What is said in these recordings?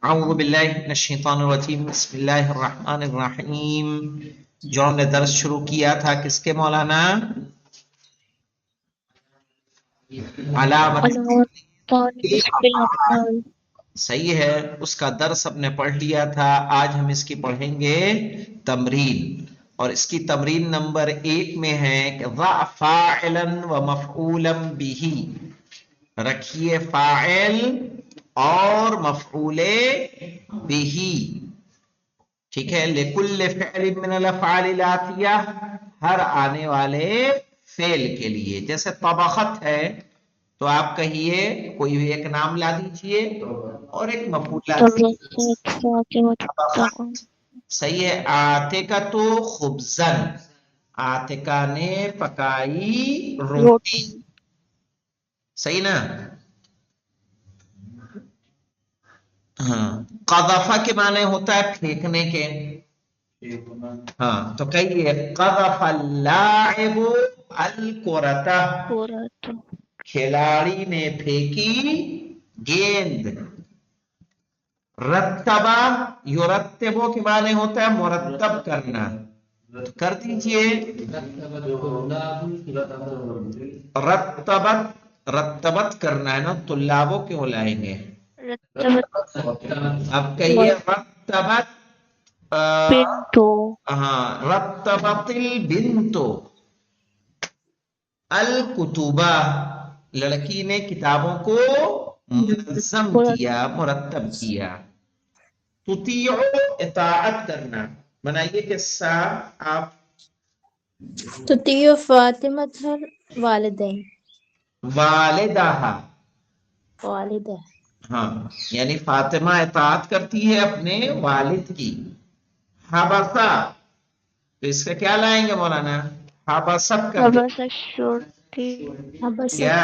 اعوذ باللہ من الشیطان الرجیم بسم اللہ الرحمن الرحیم. جو ہم نے درس شروع کیا تھا کس کے مولانا؟ علامت. صحیح ہے، اس کا درس ہم نے پڑھ لیا تھا. آج ہم اس کی پڑھیں گے تمرین، اور اس کی تمرین نمبر 1 میں ہے کہ ضع فاعلا و مفعولا به. رکھیے فاعل اور مفعول به. ٹھیک ہے، لکل فعل من الافعال الاتیہ، ہر آنے والے فعل کے لیے. جیسے طبخت ہے تو آپ کہیے کوئی بھی ایک نام لا دیجئے اور ایک مفعول لا دیجئے. صحیح ہے. آتکۃ خبزن، آتکا نے پکائی روٹی. صحیح نا؟ ہاں. قذف کے معنی ہوتا ہے پھینکنے کے. ہاں تو کہیے قذف اللاعب الکرۃ، کھلاڑی نے پھینکی گیند. رتبہ یرتبو کے معنی ہوتا ہے مرتب کرنا. کر دیجئے رتبت، رتبت کرنا ہے نا، طلابوں کیوں لائیں گے؟ اب کہیے رتبت، ہاں رتبت البنت الکتبہ، لڑکی نے کتابوں کو منظم کیا، مرتب کیا. تطیع اطاعت کرنا. بنائیے قصہ آپ. تطیع فاطمہ والدین، والدہ، والدہ. ہاں یعنی فاطمہ اطاعت کرتی ہے اپنے والد کی. حبسہ، تو اس کا کیا لائیں گے مولانا؟ حبست کر دیں. کیا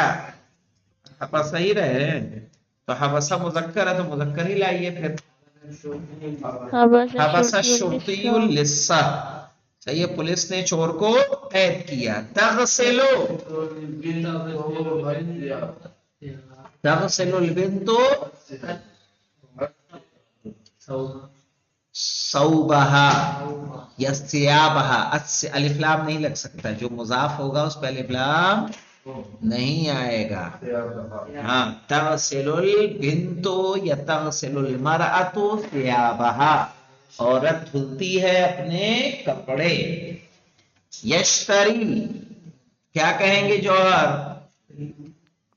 حبسہ ہی رہے تو حبسہ مذکر ہے تو مذکر ہی لائیے پھر. حبسہ شرطی اللصہ، صحیح، پولیس نے چور کو قید کیا. تغسلو، تغسل البنت ثوبہا یا ثیابہا. الف لام نہیں لگ سکتا، جو مضاف ہوگا اس پہ الف لام نہیں آئے گا. ہاں تغسل البنت یا تغسل المرأۃ ثیابہا، عورت دھلتی ہے اپنے کپڑے. یشتری، کیا کہیں گے جوہر؟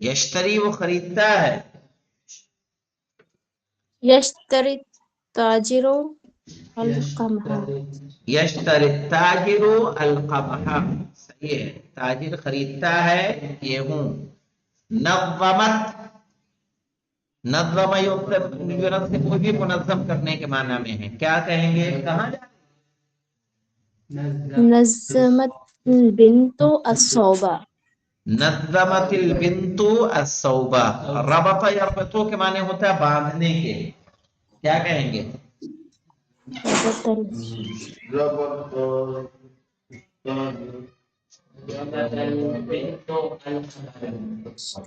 یشتری وہ خریدتا ہے. یشتری تاجر القمح، یشتری التاجر القمح، صحیح ہے، تاجر خریدتا ہے گیہوں. نظمت، نظم یونصب، وہ بھی منظم کرنے کے معنی میں ہے. کیا کہیں گے؟ کہاں جائیں؟ نظمت البنت الصوبہ، نظمت البنت الثوبہ. ربط یربطو کے معنی ہوتا ہے باندھنے کے. کیا کہیں گے؟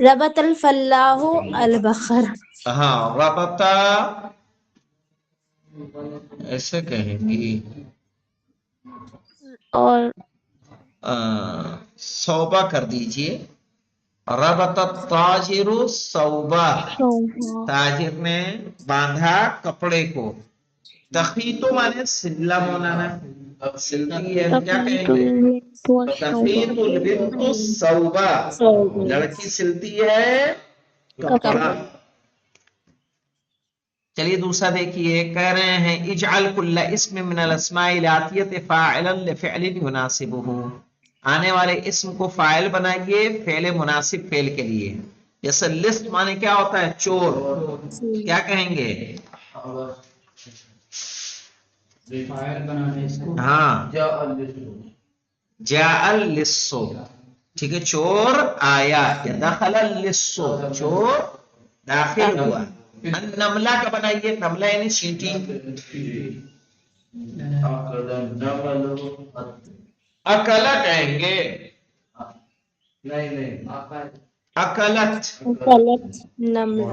ربط الفلاح البقر. ہاں ربطہ ایسے کہیں گی. اور صوبہ کر دیجئے. ربط التاجر صوبہ، تاجر نے باندھا کپڑے کو. تخیط مانے سلہ مولانا، سلتی ہے. کیا کہیں گے؟ تخیط البنت الصوبہ، لڑکی سلتی ہے کپڑا. چلیے دوسرا دیکھیے، کہہ رہے ہیں اجعل کل اسم من الاسماء الاتیہ فاعلا لفعل یناسبہ. آنے والے اسم کو فاعل بنائیے فعل مناسب فعل کے لیے. جیسے لسٹ مانے کیا ہوتا ہے؟ چور. کیا کہیں گے؟ ہاں جاء اللص، ٹھیک ہے، چور آیا. یا دخل اللص، چور داخل ہوا. نملہ کا بنائیے، نملہ یعنی چینٹی. اکلا کہیں گے. اکلت، غلط نملہ،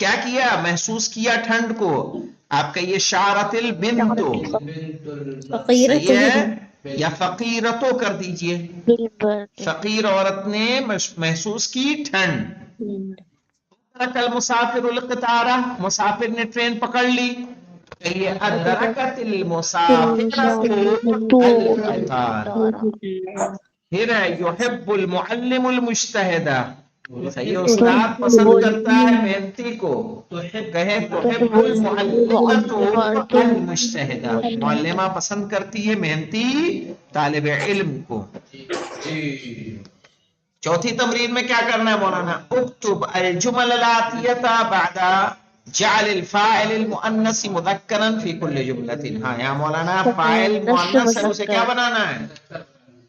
کیا کیا؟ محسوس کیا ٹھنڈ کو. آپ کا یہ شعرت البنتو صحیح ہے یا فقیرتو کر دیجئے. فقیر عورت نے محسوس کی ٹھنڈ. کل مسافر القطارہ، مسافر نے ٹرین پکڑ لی. یہ ادرکت المسافرۃ القطار. پھر ہے یحب المعلم المجتہدہ. صحیح، استاد پسند کرتا ہے محنتی کو. کہے تحب المعلمۃ المجتہدہ، معلمہ پسند کرتی ہے محنتی طالب علم کو. چوتھی تمرین میں کیا کرنا ہے مولانا؟ اکتب الجمل الآتیۃ بعد جعل الفاعل المؤنث مذکرا فی کل جملۃ. ہاں یہاں مولانا فاعل مؤنث ہے، اسے کیا بنانا ہے؟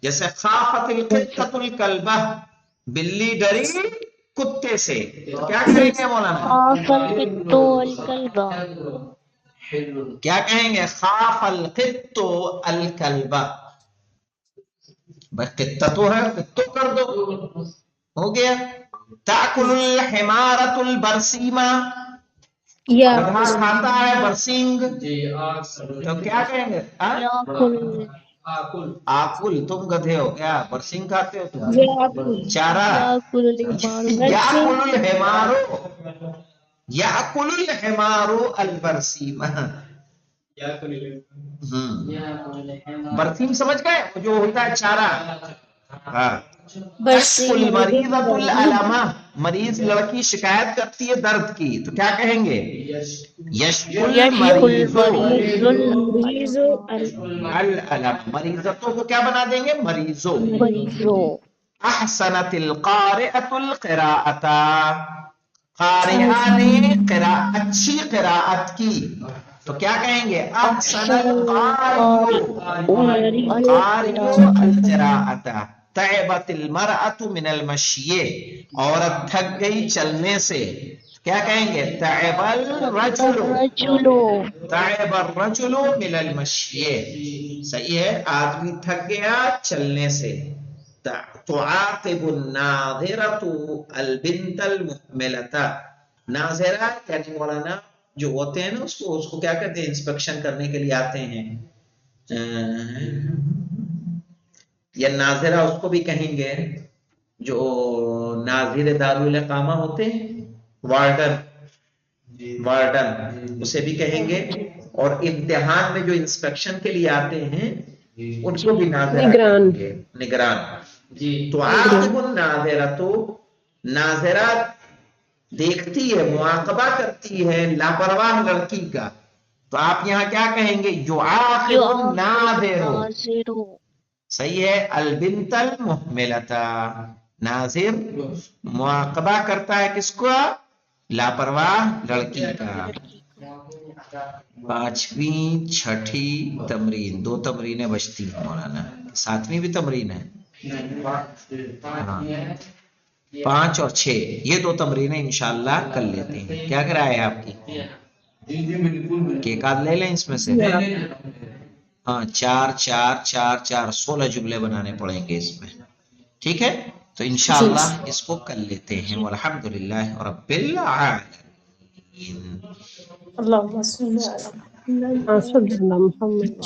جیسے خافت القطۃ الکلبہ، بلی ڈری کتے سے، تو کیا کہیں گے مولانا؟ خاف القط الکلب. کیا کہیں گے؟ خاف القط الکلبہ. بس قطہ تو ہے، قطو کر دو، ہو گیا. تاکل الحمارۃ البرسیمہ، گدھا کھاتا ہے برسنگ، تو کیا کہیں گے؟ یاکل آکل، تم گدھے ہو کیا؟ برسنگ کھاتے ہو تم؟ چارہ. یاکل الحمار یاکل الحمار، یاکل الحمار البرسیمہ. برسیم سمجھ گئے؟ جو ہوتا ہے چارہ. ہاں. تشکو المریضۃ الالم، مریض لڑکی شکایت کرتی ہے درد کی، تو کیا کہیں گے؟ یشکو المریض الالم. مریضتوں کو کیا بنا دیں گے؟ مریضوں. احسنت القارئۃ القراءۃ، قارئہ نے اچھی قراءت کی، تو کیا کہیں گے؟ احسن القارئ القراءۃ. تعبت المرأۃ من المشی، عورت تھک گئی چلنے سے، کیا کہیں گے؟ تعب الرجل، تعب الرجل من المشی. صحیح ہے، آدمی تھک گیا چلنے سے. تعاقب الناظرۃ البنت المحملۃ. ناظرہ یعنی مولانا جو ہوتے ہیں نا، اس کو کیا کہتے ہیں؟ انسپیکشن کرنے کے لیے آتے ہیں. یا ناظرہ اس کو بھی کہیں گے جو ناظر دارالاقامہ ہوتے ہیں، وارڈن اسے بھی کہیں گے. اور امتحان میں جو انسپیکشن کے لیے آتے ہیں ان کو بھی ناظرہ کہیں گے، نگران. تو عاقب الناظرۃ، ناظرہ دیکھتی ہے، مراقبہ کرتی ہے لاپرواہ لڑکی کا، تو آپ یہاں کیا کہیں گے؟ یعاقب الناظر. صحیح ہے. البنت المحملۃ، ناظر مراقبہ کرتا ہے کس کو؟ لاپرواہ لڑکی کا. پانچویں چھٹی تمرین، دو تمرینیں بچتی ہیں مولانا. ساتویں بھی تمرین ہے. ہاں، 5 اور 6 یہ دو تمرینیں انشاءاللہ کر لیتے ہیں. کیا کرا ہے آپ کی؟ ایک آدھ لے لیں اس میں سے. ہاں 4 4 4 4 16 جملے بنانے پڑیں گے اس میں. ٹھیک ہے، تو انشاءاللہ اس کو کر لیتے ہیں. والحمدللہ رب العالمین. اللهم صل على محمد.